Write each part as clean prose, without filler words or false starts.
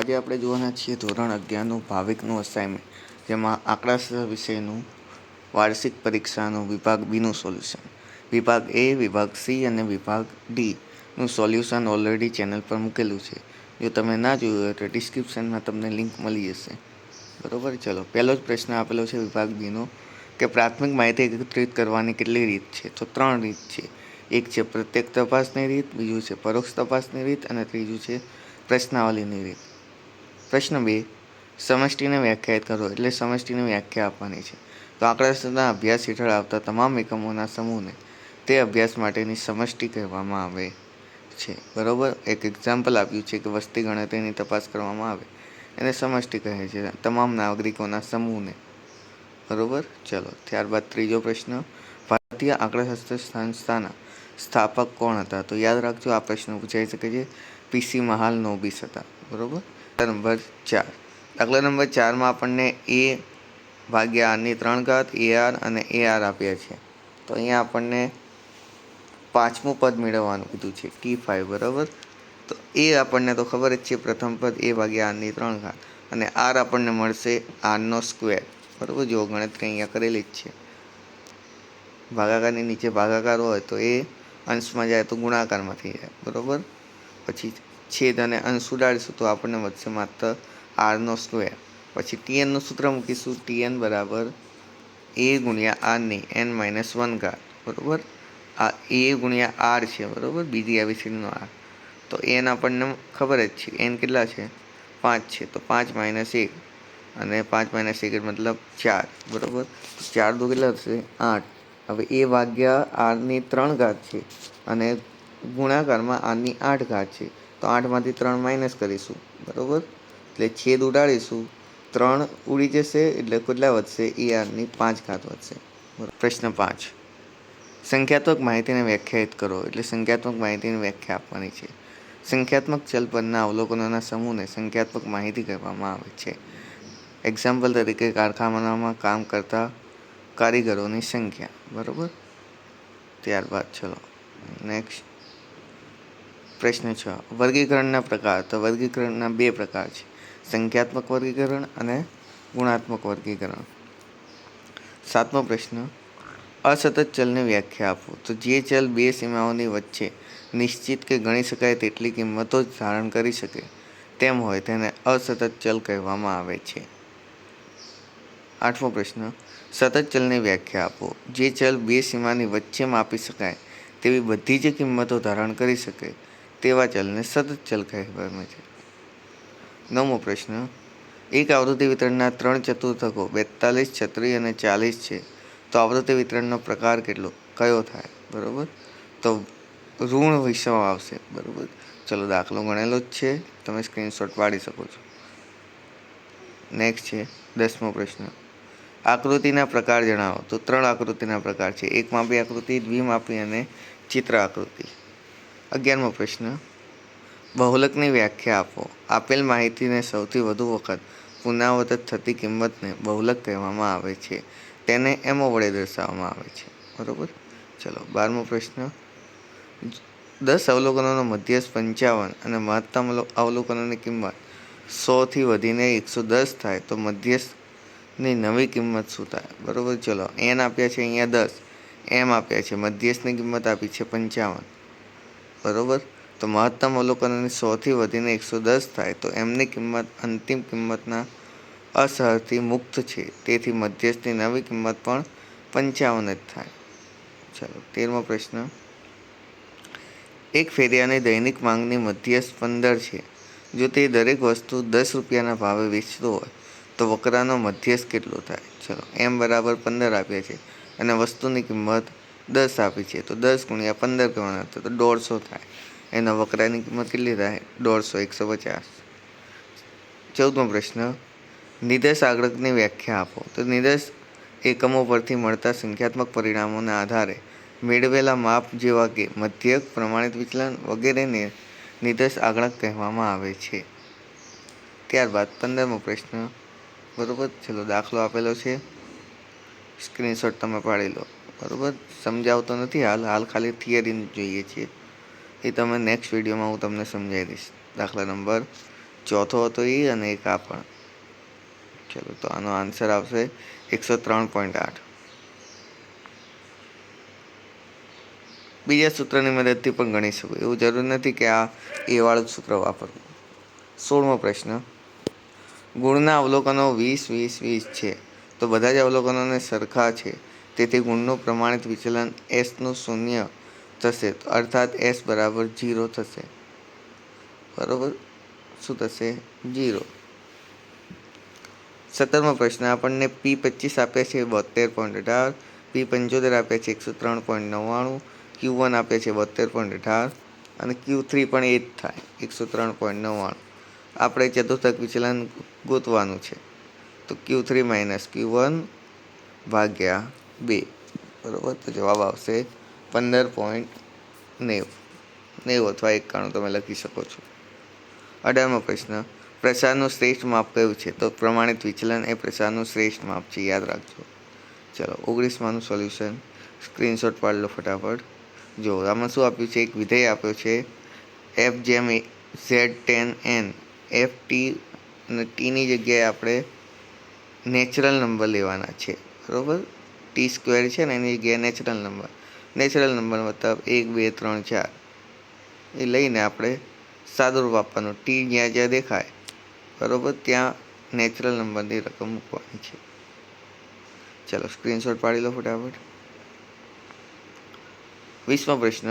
આજે આપણે જોવાના છીએ ધોરણ 11નું ભાવિકનું અસાઇનમેન્ટ, જેમાં આંકડાશાસ્ત્ર વિષયનું વાર્ષિક પરીક્ષાનું વિભાગ બીનું સોલ્યુશન. વિભાગ એ, વિભાગ સી અને વિભાગ ડીનું સોલ્યુશન ઓલરેડી ચેનલ પર મૂકેલું છે. જો તમે ના જોયું હોય તો ડિસ્ક્રિપ્શનમાં તમને લિંક મળી જશે. બરાબર, ચલો પહેલો જ પ્રશ્ન આપેલો છે વિભાગ બીનો કે પ્રાથમિક માહિતી એકત્રિત કરવાની કેટલી રીત છે? તો 3 રીત છે. એક છે પ્રત્યક્ષ તપાસની રીત, બીજું છે પરોક્ષ તપાસની રીત અને ત્રીજું છે પ્રશ્નાવલીની રીત. પ્રશ્ન 2, સમષ્ટિને વ્યાખ્યાયિત કરો, એટલે સમષ્ટિની વ્યાખ્યા આપવાની છે. તો આંકડાશાસ્ત્રના અભ્યાસ હેઠળ આવતા તમામ એકમોના સમૂહને તે અભ્યાસ માટેની સમષ્ટિ કહેવામાં આવે છે. બરાબર, એક એક્ઝામ્પલ આપ્યું છે કે વસ્તી ગણતરીની તપાસ કરવામાં આવે એને સમષ્ટિ કહે છે, તમામ નાગરિકોના સમૂહને. બરાબર, ચલો ત્યારબાદ ત્રીજો પ્રશ્ન, ભારતીય આંકડાશાસ્ત્ર સંસ્થાના સ્થાપક કોણ હતા? તો યાદ રાખજો, આ પ્રશ્ન પૂછાઈ શકે છે. PC મહાલનોબિસ હતા. બરાબર. નંબર 4, દાખલા નંબર 4માં આપણને a ભાગ્યા r ની 3 ઘાત, AR અને AR આપ્યા છે. તો અહીંયા આપણને પાંચમું પદ મેળવવાનું કીધું છે, T5. બરાબર, તો એ આપણને તો ખબર જ છે, પ્રથમ પદ a ભાગ્યા r ની 3 ઘાત અને r આપણને મળશે r નો સ્ક્વેર. બરાબર, જો ગણતરી અહીંયા કરેલી જ છે. ભાગાકારની નીચે ભાગાકાર હોય તો એ અંશમાં જાય તો ગુણાકારમાં થઈ જાય. બરાબર, પછી છેદ અને અંશ ઉડાડીશું તો આપણને વધશે માત્ર r નો સ્ક્વેર. પછી tnનું સૂત્ર મૂકીશું, tn બરાબર a ગુણ્યા r ની n-1 ઘાત. બરાબર, આ a ગુણ્યા r છે. બરાબર, બીજી ABCDનો r. તો n આપણને ખબર જ છે, n કેટલા છે? 5 છે. તો 5 - 1 અને 5 - 1 મતલબ 4. બરાબર, 4 દુ કેટલા થશે? 8. હવે a ભાગ્યા r ની 3 ઘાત છે અને ગુણાકારમાં r ની 8 ઘાત છે. તો 8માંથી 3 માઇનસ કરીશું. બરાબર, એટલે છેદ ઉડાડીશું, 3 ઉડી જશે એટલે કેટલા વધશે? ar ની 5 ઘાત વધશે. પ્રશ્ન 5, સંખ્યાત્મક માહિતીને વ્યાખ્યાયિત કરો, એટલે સંખ્યાત્મક માહિતીની વ્યાખ્યા આપવાની છે. સંખ્યાત્મક ચલ પરના અવલોકનોના સમૂહને સંખ્યાત્મક માહિતી કહેવામાં આવે છે. એક્ઝામ્પલ તરીકે કારખાનામાં કામ કરતા કારીગરોની સંખ્યા. બરાબર, ત્યારબાદ ચલો નેક્સ્ટ પ્રશ્ન 6, વર્ગીકરણના પ્રકાર. તો વર્ગીકરણના 2 પ્રકાર છે, સંખ્યાત્મક વર્ગીકરણ અને ગુણાત્મક વર્ગીકરણ. 7મો પ્રશ્ન, અસતત ચલની વ્યાખ્યા આપો. તો જે ચલ 2 સીમાઓની વચ્ચે નિશ્ચિત કે ગણી શકાય તેટલી કિંમતો જ ધારણ કરી શકે તેમ હોય તેને અસતત ચલ કહેવામાં આવે છે. 8મો પ્રશ્ન, સતત ચલની વ્યાખ્યા આપો. જે ચલ 2 સીમાની વચ્ચે માપી શકાય તેવી બધી જ કિંમતો ધારણ કરી શકે તેવા ચલને સતત ચલ કહેવામાં આવે છે. 9મો પ્રશ્ન, એક આવૃત્તિ વિતરણના 3 ચતુર્થકો 42, 36 અને 40 છે. તો આવૃત્તિ વિતરણનો પ્રકાર કયો થાય? બરાબર, તો ઋણ વિષમ આવશે. બરાબર, ચલો દાખલો ગણેલો જ છે, તમે સ્ક્રીનશોટ પાડી શકો છો. નેક્સ્ટ છે 10મો પ્રશ્ન, આકૃતિના પ્રકાર જણાવો. તો 3 આકૃતિના પ્રકાર છે, એકમાપી આકૃતિ, દ્વિમાપી અને ચિત્ર આકૃતિ. 11મો પ્રશ્ન, બહુલકની વ્યાખ્યા આપો. આપેલ માહિતીને સૌથી વધુ વખત પુનરાવર્તિત થતી કિંમતને બહુલક કહેવામાં આવે છે. તેને એમો વડે દર્શાવવામાં આવે છે. બરાબર, ચલો 12મો પ્રશ્ન, 10 અવલોકનોનો મધ્યસ્થ 55 અને મહત્તમ અવલોકનોની કિંમત 100 થી વધીને 110 થાય તો મધ્યસ્થની નવી કિંમત શું થાય? બરાબર, ચલો n આપ્યા છે અહીંયા 10, m આપ્યા છે, મધ્યસ્થની કિંમત આપી છે 55. બરાબર, તો મહત્તમ અવલોકનોની 100 થી વધીને 110 થાય તો એમની કિંમત અંતિમ કિંમતના અસહરથી મુક્ત છે, તેથી મધ્યસ્થની નવી કિંમત પણ 55 જ થાય. ચાલો 13મો પ્રશ્ન, એક ફેરિયાની દૈનિક માંગની મધ્યસ્થ 15 છે. જો તે દરેક વસ્તુ 10 રૂપિયાના ભાવે વેચતો હોય તો વકરાનો મધ્યસ્થ કેટલો થાય? ચલો m બરાબર 15 આપ્યા છે અને વસ્તુની કિંમત 10 આપી છે, તો 10 ગુણ્યા 15 કરવાના તો 150 થાય. એના વકરાની કિંમત કેટલી થાય? 150, 150. 14મો પ્રશ્ન, નિર્દેશ આંકડાની વ્યાખ્યા આપો. તો નિર્દેશ એકમો પરથી મળતા સંખ્યાત્મક પરિણામોના આધારે મેળવેલા માપ જેવા કે મધ્યક, પ્રમાણિત વિચલન વગેરેને નિર્દેશ આંકડા કહેવામાં આવે છે. ત્યારબાદ 15મો પ્રશ્ન. બરાબર, ચલો દાખલો આપેલો છે, સ્ક્રીનશોટ તમે પાડી લો. બરાબર, સમજાવતો નથી હાલ ખાલી થિયરી જોઈએ છીએ, એ તમે નેક્સ્ટ વિડીયોમાં હું તમને સમજાવી દઈશ. દાખલા નંબર ચોથો હતો એ અને એક આ પણ. ચલો તો આનો આન્સર આવશે 103.8. બીજા સૂત્રની મદદથી પણ ગણી શકો, એવું જરૂર નથી કે આ એ વાળું સૂત્ર વાપરવું. 16મો પ્રશ્ન, ગુણના અવલોકનો 20, 20, 20 છે, તો બધા જ અવલોકનોને સરખા છે, તેથી ગુણનું પ્રમાણિત વિચલન એસનું શૂન્ય થશે, અર્થાત એસ બરાબર 0 થશે. બરાબર, શું થશે? 0. 17મો પ્રશ્ન, આપણને P25 આપ્યા છે 72.18, P75 આપ્યા છે 103.99, Q1 આપ્યા છે 72.18 અને Q3 પણ એ જ થાય 103.99. આપણે ચતુર્થક વિચલન ગોતવાનું છે, તો Q3 માઇનસ Q1 ભાગ્યા 2. બરાબર, તો જવાબ આવશે 15.90 અથવા 91 તમે લખી શકો છો. 18મો પ્રશ્ન, પ્રસારનું શ્રેષ્ઠ માપ કયું છે? તો પ્રમાણિત વિચલન એ પ્રસારનું શ્રેષ્ઠ માપ છે, યાદ રાખજો. ચલો 19માનું સોલ્યુશન સ્ક્રીનશોટ પાડી લો ફટાફટ. જો આમાં શું આપ્યું છે? એક વિધેય આપ્યો છે f જેમ z10n, f t અને ટીની જગ્યાએ આપણે નેચરલ નંબર લેવાના છે. બરાબર, ટી સ્ક્વેર છે ને એની જગ્યાએ નેચરલ નંબર મતલબ 1, 2, 3, 4 એ લઈને આપણે સાદુરૂપ આપવાનું. ટી જ્યાં જ્યાં દેખાય બરાબર ત્યાં નેચરલ નંબરની રકમ મૂકવાની છે. ચલો સ્ક્રીનશોટ પાડી લો ફટાફટ. 20મો પ્રશ્ન,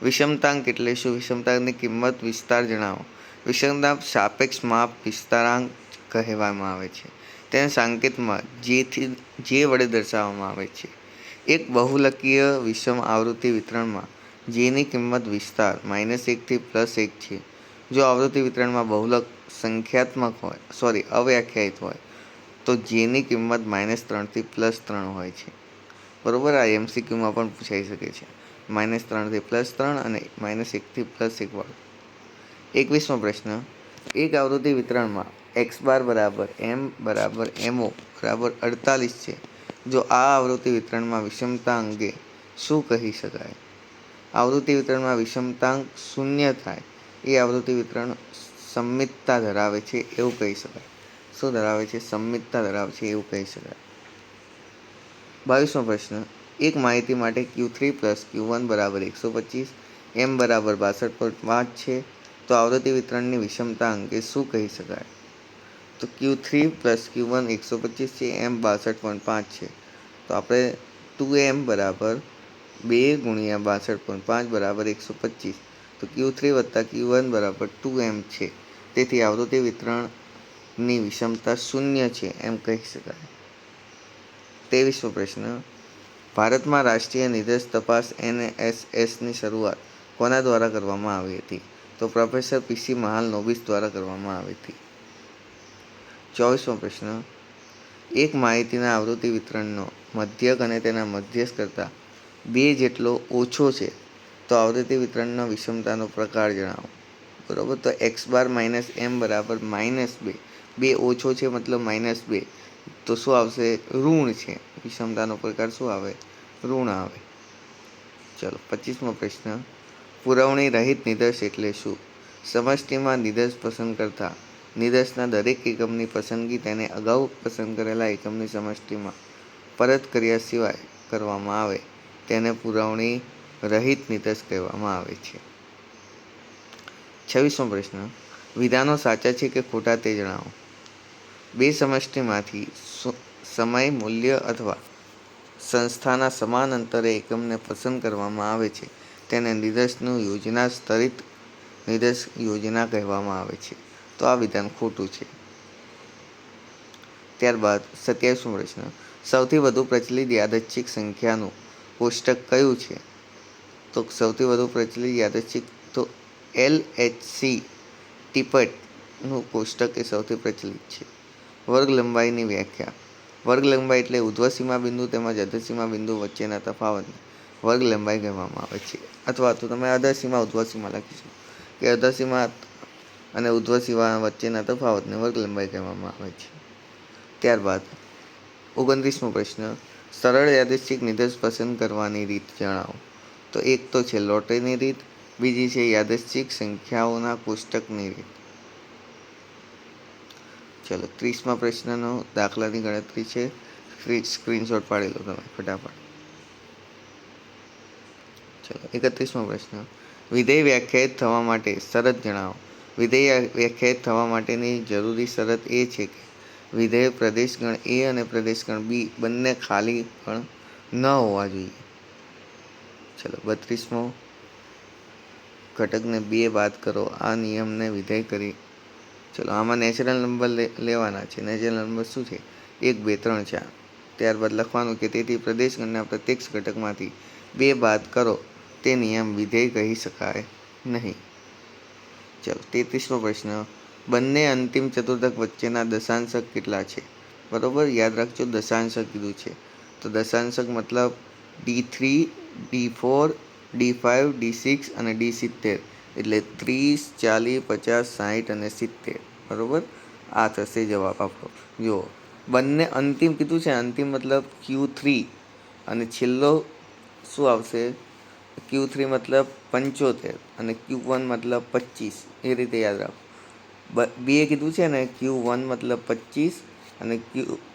વિષમતાંક એટલે શું? વિષમતાંકની કિંમત વિસ્તાર જણાવો. વિષમતાંક સાપેક્ષ માપ વિસ્તારાંક કહેવામાં આવે છે. તેને સાંકેતમાં જે વડે દર્શાવવામાં આવે છે. એક બહુલકીય વિષમ આવૃત્તિ વિતરણમાં જેની કિંમત વિસ્તાર -1 થી +1 છે. જો આવૃત્તિ વિતરણમાં બહુલક અવ્યાખ્યાયિત હોય તો જેની કિંમત -3 થી +3 હોય છે. બરાબર, આ MCQમાં પણ પૂછાઈ શકે છે. -3 થી +3 અને -1 થી +1 વાળું. 21મો પ્રશ્ન, એક આવૃત્તિ વિતરણમાં x બાર બરાબર m બરાબર mo બરાબર 48 છે. જો આ આવૃત્તિ વિતરણમાં વિષમતા અંગે શું કહી શકાય? આવૃત્તિ વિતરણમાં વિષમતાંક શૂન્ય થાય એ આવૃત્તિ વિતરણ સમમિતતા ધરાવે છે એવું કહી શકાય. શું ધરાવે છે? સમમિતતા ધરાવે છે એવું કહી શકાય. 22મો પ્રશ્ન, એક માહિતી માટે Q3 + Q1 બરાબર 125, m બરાબર 62.5 છે, તો આવૃત્તિ વિતરણની વિષમતા અંગે શું કહી શકાય? તો Q3 + Q1 125 છે, m 62.5 છે, તો આપણે 2m બરાબર 2 ગુણ્યા 62.5 બરાબર 125, તો Q3 વત્તા Q1 બરાબર 2m છે, તેથી આવૃત્તિ વિતરણની વિષમતા શૂન્ય છે એમ કહી શકાય. 23મો પ્રશ્ન, ભારતમાં રાષ્ટ્રીય નિદર્શ તપાસ NSSની શરૂઆત કોના દ્વારા કરવામાં આવી હતી? તો પ્રોફેસર PC મહાલનોબિસ દ્વારા કરવામાં આવી હતી. 24મો પ્રશ્ન, એક માહિતીના આવૃત્તિ વિતરણનો મધ્યક અને તેના મધ્યસ્થ કરતાં 2 જેટલો ઓછો છે, તો આવૃત્તિ વિતરણનો વિષમતાનો પ્રકાર જણાવો. બરાબર, તો x બાર -m બરાબર -2, 2 ઓછો છે મતલબ -2, તો શું આવશે? ઋણ છે. વિષમતાનો પ્રકાર શું આવે? ઋણ આવે. ચલો 25મો પ્રશ્ન, પુરવણી રહિત નિદર્શ એટલે શું? સમષ્ટિમાં નિદર્શ પસંદ કરતા નિદર્શના દરેક એકમની પસંદગી તેને અગાઉ પસંદ કરેલા એકમની સમષ્ટિમાં પરત કર્યા સિવાય કરવામાં આવે તેને પુરવણી રહિત નિદર્શ કહેવામાં આવે છે. 26મો પ્રશ્ન, વિધાનો સાચા છે કે ખોટા તે જણાવો. બે સમષ્ટિમાંથી સમય, મૂલ્ય અથવા સંસ્થાના સમાન અંતરે એકમને પસંદ કરવામાં આવે છે તેને નિદર્શનું યોજના સ્તરિત નિદર્શ યોજના કહેવામાં આવે છે, તો આ વિધાન ખોટું છે. ત્યારબાદ 27મો પ્રશ્ન, સૌથી વધુ પ્રચલિત યાદચ્છિક સંખ્યાનું કોષ્ટક કયું છે? તો સૌથી વધુ પ્રચલિત યાદચ્છિક તો LHC ટિપેટનું કોષ્ટક એ સૌથી પ્રચલિત છે. વર્ગ લંબાઈની વ્યાખ્યા. વર્ગ લંબાઈ એટલે ઉર્ધ્વસીમા બિંદુ તેમજ અધઃસીમા બિંદુ વચ્ચેના તફાવતને વર્ગ લંબાઈ કહેવામાં આવે છે. અથવા તો તમે અધઃસીમા ઉર્ધ્વસીમા લખી શકો કે અધઃસીમા અને ઉર્ધ્વસીમા વચ્ચેના તફાવતને વર્ગ લંબાઈ કહેવામાં આવે છે. ત્યારબાદ 29મો પ્રશ્ન, સરળ યાદચ્છિક નિદર્શ પસંદ કરવાની રીત જણાવો. તો એક તો છે લોટરીની રીત, બીજી છે યાદચ્છિક સંખ્યાઓના કોષ્ટકની રીત. ચલો 30મા પ્રશ્નનો દાખલાની ગણતરી છે. સ્ક્રીનશોટ પાડી લો તમે ફટાફટ. ચલો 31મો પ્રશ્ન, વિધેય વ્યાખ્યાયિત થવા માટે શરત જણાવો. વિધેય વ્યાખ્યાયિત થવા માટેની જરૂરી શરત એ છે કે વિધેય પ્રદેશગણ A અને પ્રદેશગણ B બંને ખાલી ગણ ન હોવા જોઈએ. ચલો 32મો, ઘટકને 2 બાદ કરો. આ નિયમને વિધેય કરી. ચલો આમાં નેચરલ નંબર લેવાના છે. નેચરલ નંબર શું છે? 1, 2, 3, 4. ત્યારબાદ લખવાનું કે તેથી પ્રદેશગણના પ્રત્યેક ઘટકમાંથી 2 બાદ કરો તે નિયમ વિધેય કહી શકાય નહીં. ચલો 33મો પ્રશ્ન, બંને અંતિમ ચતુર્થક વચ્ચેના દશાંશક કેટલા છે? બરોબર, યાદ રાખજો દશાંશક કીધું છે. તો દશાંશક મતલબ D3, D4, D5, D6 અને D70. એટલે 30, 40, 50, 60 અને 70. બરોબર, આ થશે જવાબ આપણો. જુઓ, બંને અંતિમ કીધું છે. અંતિમ મતલબ Q3 અને છેલ્લો શું આવશે? Q3 મતલબ 75 અને Q1 મતલબ 25. એ રીતે યાદ રાખો. બે કીધું છે ને, Q1 મતલબ 25 અને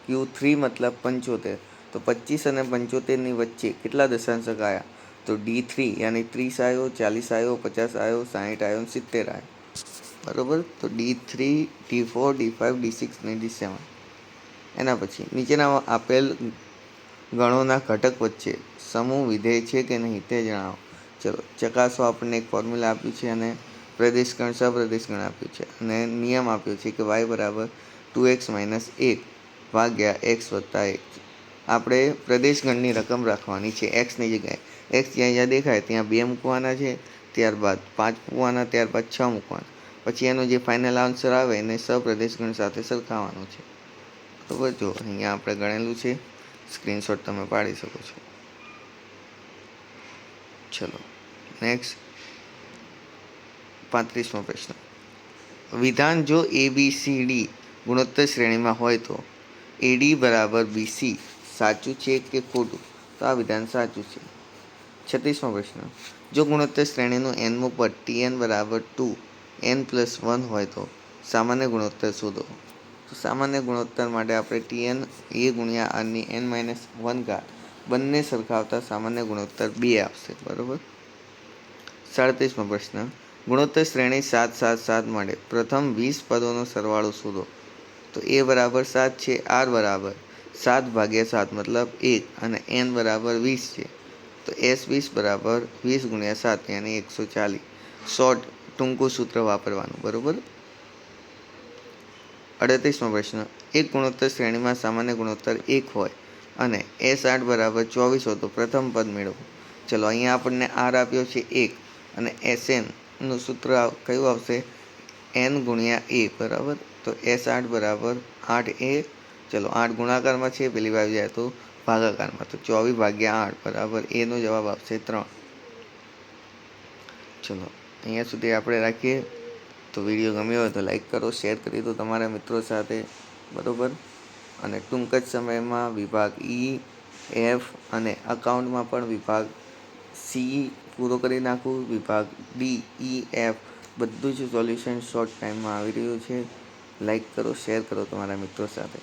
Q3 મતલબ 75. તો 25 અને 75ની વચ્ચે કેટલા દશાંશક આવ્યા? તો D3 યાની 30 આવ્યો, 40 આવ્યો, 50 આવ્યો, 60 આવ્યો, 70 આવ્યો. બરોબર, તો D3, D4, D5, D6 અને D7. એના પછી નીચેના આપેલ ગણોના ઘટક વચ્ચે સમૂહ વિધેય છે કે નહીં તે જણાવો. ચલો ચકાસો. આપણને એક ફોર્મ્યુલા આપ્યું છે અને પ્રદેશગણ સપ્રદેશગણ આપ્યું છે અને નિયમ આપ્યો છે કે y બરાબર 2x - 1 ભાગ્યા x + 1. આપણે પ્રદેશગણની રકમ રાખવાની છે. એક્સની જગ્યાએ એક્સ જ્યાં જ્યાં દેખાય ત્યાં 2 મૂકવાના છે, ત્યારબાદ 5 મૂકવાના, ત્યારબાદ 6 મૂકવાના. પછી એનો જે ફાઇનલ આન્સર આવે એને સપ્રદેશગણ સાથે સરખાવવાનો છે. બરાબર, જો અહીંયા આપણે ગણેલું છે. સ્ક્રીનશોટ તમે પાડી શકો છો. ચલો નેક્સ્ટ 35મો પ્રશ્ન, વિધાન જો ABCD ગુણોત્તર શ્રેણીમાં હોય તો AD બરાબર BC સાચું છે કે ખોટું? તો આ વિધાન સાચું છે. 36મો પ્રશ્ન, જો ગુણોત્તર શ્રેણીનું nમું પદ Tn બરાબર 2 n+1 હોય તો સામાન્ય ગુણોત્તર શોધો. તો સામાન્ય ગુણોત્તર માટે આપણે Tn A ગુણ્યા Rની n-1 બંને સરખાવતા સામાન્ય ગુણોત્તર 2 આવશે. બરોબર. 37મો પ્રશ્ન, ગુણોત્તર શ્રેણી 7, 7, 7 માટે પ્રથમ 20 પદોનો સરવાળો શોધો. તો A બરાબર 7 છે, R બરાબર 7/7 મતલબ 1 અને n બરાબર 20 છે. તો S20 બરાબર 20 ગુણ્યા 7 યાની 140. શોર્ટ ટૂંકું સૂત્ર વાપરવાનું. બરોબર. 38મો પ્રશ્ન, એક ગુણોત્તર શ્રેણીમાં સામાન્ય ગુણોત્તર 1 હોય અને S8 બરાબર 24 હોય તો પ્રથમ પદ મેળવો. ચલો અહીંયા આપણને R આપ્યો છે 1 અને SN નું સૂત્ર કયું આવશે? n ગુણ્યા A. બરાબર, તો S8 બરાબર 8A. ચલો 8 ગુણાકારમાં છે, પેલી બાજુ જાય તો ભાગાકારમાં. તો 24/8 બરાબર એનો જવાબ આવશે 3. ચલો અહીંયા સુધી આપણે રાખીએ. તો વિડીયો ગમ્યો હોય તો લાઈક કરો, શેર કરી દો તમારા મિત્રો સાથે. બરાબર, અને ટૂંક જ સમયમાં વિભાગ E, F અને અકાઉન્ટમાં પણ વિભાગ C પૂરો કરી નાખું. વિભાગ D, E, F બધું જ સોલ્યુશન શોર્ટ ટાઈમમાં આવી રહ્યું છે. લાઈક કરો, શેર કરો તમારા મિત્રો સાથે.